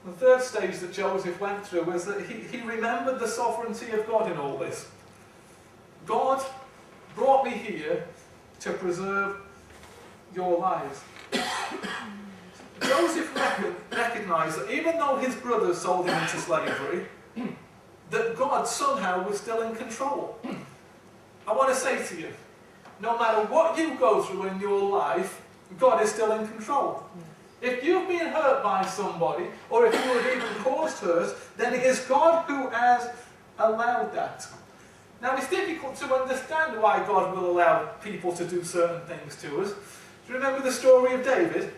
The third stage that Joseph went through was that he remembered the sovereignty of God in all this. God brought me here to preserve your lives. Joseph recognized that even though his brothers sold him into slavery, that God somehow was still in control. I want to say to you, no matter what you go through in your life, God is still in control. If you've been hurt by somebody, or if you have even caused hurt, then it is God who has allowed that. Now, it's difficult to understand why God will allow people to do certain things to us. Do you remember the story of David?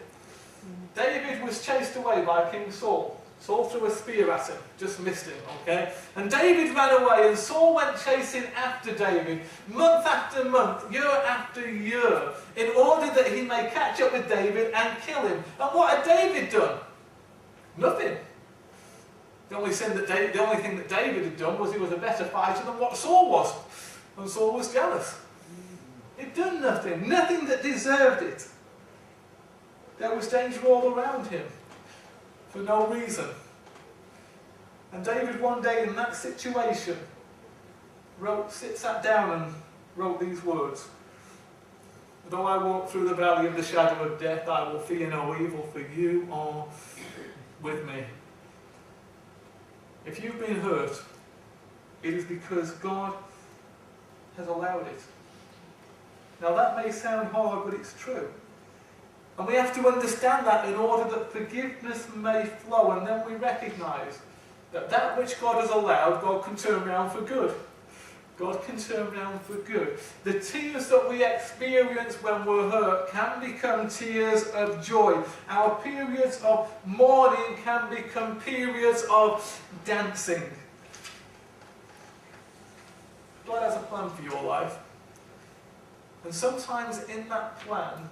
David was chased away by King Saul. Saul threw a spear at him, just missed him, okay? And David ran away, and Saul went chasing after David, month after month, year after year, in order that he may catch up with David and kill him. And what had David done? Nothing. The only thing that David had done was he was a better fighter than what Saul was. And Saul was jealous. He'd done nothing, nothing that deserved it. There was danger all around him, for no reason. And David one day in that situation sat down and wrote these words. Though I walk through the valley of the shadow of death, I will fear no evil, for you are with me. If you've been hurt, it is because God has allowed it. Now that may sound hard, but it's true. And we have to understand that in order that forgiveness may flow, and then we recognise that that which God has allowed, God can turn around for good. God can turn around for good. The tears that we experience when we're hurt can become tears of joy. Our periods of mourning can become periods of dancing. God has a plan for your life. And sometimes in that plan,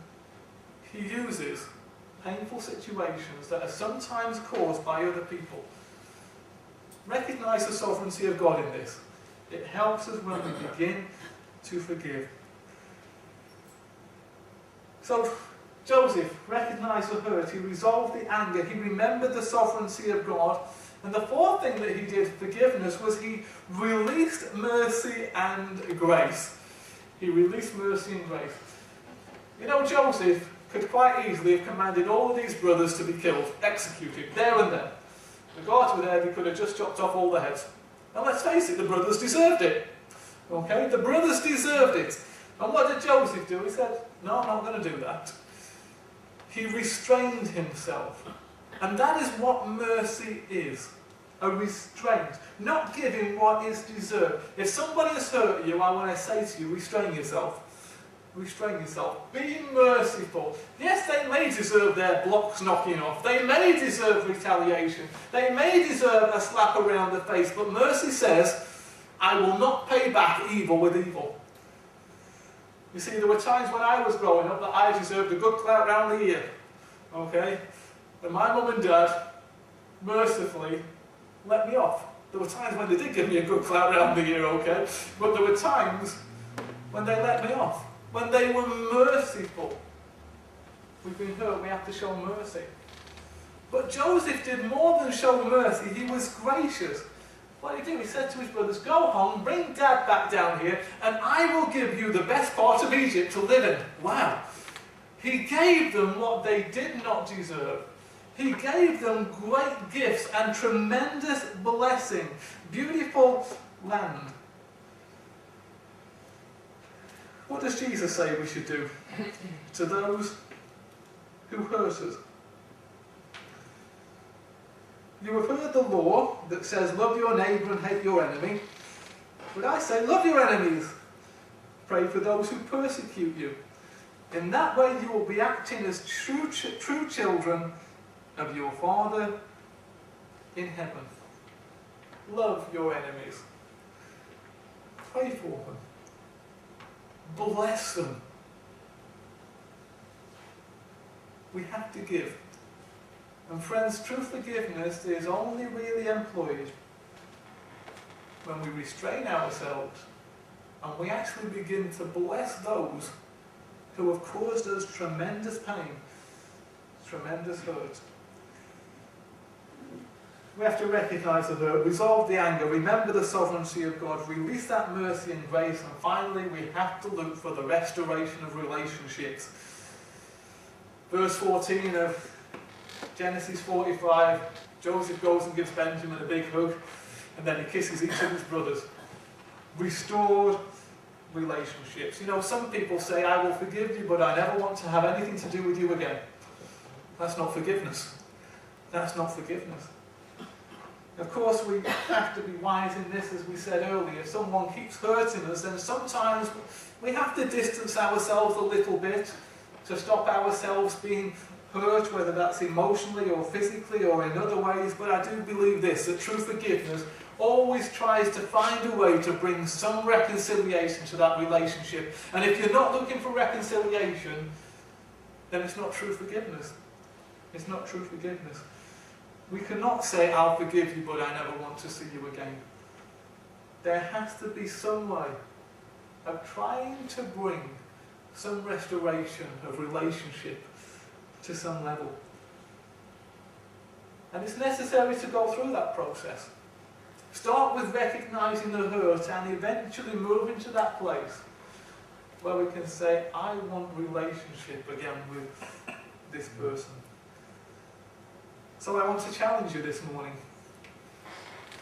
He uses painful situations that are sometimes caused by other people. Recognise the sovereignty of God in this. It helps us when we begin to forgive. So Joseph recognised the hurt, he resolved the anger, he remembered the sovereignty of God, and the fourth thing that he did, forgiveness, was he released mercy and grace. He released mercy and grace. You know, Joseph could quite easily have commanded all of these brothers to be killed, executed, there and then. The guards were there, they could have just chopped off all their heads. Now let's face it, the brothers deserved it. Okay, the brothers deserved it. And what did Joseph do? He said, no, I'm not going to do that. He restrained himself. And that is what mercy is. A restraint. Not giving what is deserved. If somebody has hurt you, I want to say to you, restrain yourself. Restrain yourself. Be merciful. Yes, they may deserve their blocks knocking off. They may deserve retaliation. They may deserve a slap around the face. But mercy says, I will not pay back evil with evil. You see, there were times when I was growing up that I deserved a good clout round the ear. Okay? And my mum and dad mercifully let me off. There were times when they did give me a good clout round the ear, okay? But there were times when they let me off. When they were merciful. We've been hurt, we have to show mercy. But Joseph did more than show mercy, he was gracious. What did he do? He said to his brothers, go home, bring Dad back down here, and I will give you the best part of Egypt to live in. Wow. He gave them what they did not deserve. He gave them great gifts and tremendous blessing. Beautiful land. What does Jesus say we should do to those who hurt us? You have heard the law that says, love your neighbour and hate your enemy. But I say, love your enemies. Pray for those who persecute you. In that way you will be acting as true children of your Father in heaven. Love your enemies. Pray for them. Bless them. We have to give. And friends, true forgiveness is only really employed when we restrain ourselves and we actually begin to bless those who have caused us tremendous pain, tremendous hurt. We have to recognise the hurt, resolve the anger, remember the sovereignty of God, release that mercy and grace, and finally we have to look for the restoration of relationships. Verse 14 of Genesis 45, Joseph goes and gives Benjamin a big hug, and then he kisses each of his brothers. Restored relationships. You know, some people say, I will forgive you, but I never want to have anything to do with you again. That's not forgiveness. That's not forgiveness. Of course, we have to be wise in this, as we said earlier. If someone keeps hurting us, then sometimes we have to distance ourselves a little bit to stop ourselves being hurt, whether that's emotionally or physically or in other ways. But I do believe this, that true forgiveness always tries to find a way to bring some reconciliation to that relationship. And if you're not looking for reconciliation, then it's not true forgiveness. It's not true forgiveness. We cannot say, I'll forgive you, but I never want to see you again. There has to be some way of trying to bring some restoration of relationship to some level. And it's necessary to go through that process. Start with recognising the hurt and eventually move into that place where we can say, I want relationship again with this person. So I want to challenge you this morning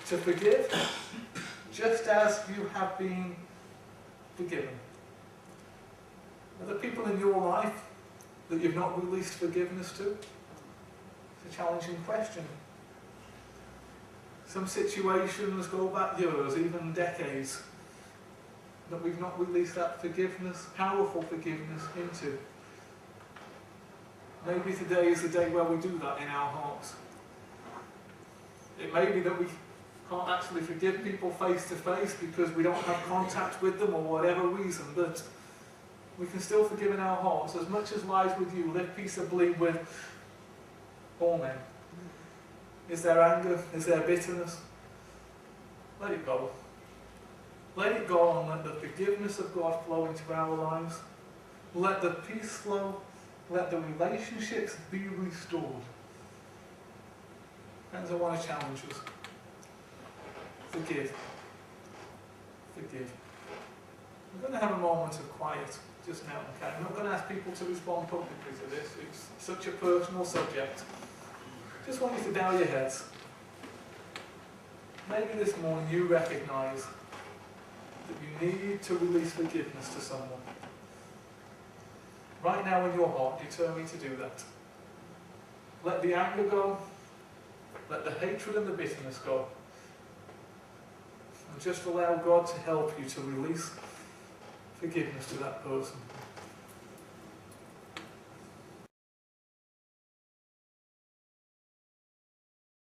to forgive just as you have been forgiven. Are there people in your life that you've not released forgiveness to? It's a challenging question. Some situations go back years, even decades, that we've not released that forgiveness, powerful forgiveness, into. Maybe today is the day where we do that in our hearts. It may be that we can't actually forgive people face to face because we don't have contact with them or whatever reason, but we can still forgive in our hearts. As much as lies with you, live peaceably with all men. Is there anger? Is there bitterness? Let it go. Let it go and let the forgiveness of God flow into our lives. Let the peace flow. Let the relationships be restored. Friends, I want to challenge us. Forgive. Forgive. We're going to have a moment of quiet just now, okay? I'm not going to ask people to respond publicly to this. It's such a personal subject. Just want you to bow your heads. Maybe this morning you recognise that you need to release forgiveness to someone. Right now in your heart, determine to do that. Let the anger go. Let the hatred and the bitterness go. And just allow God to help you to release forgiveness to that person.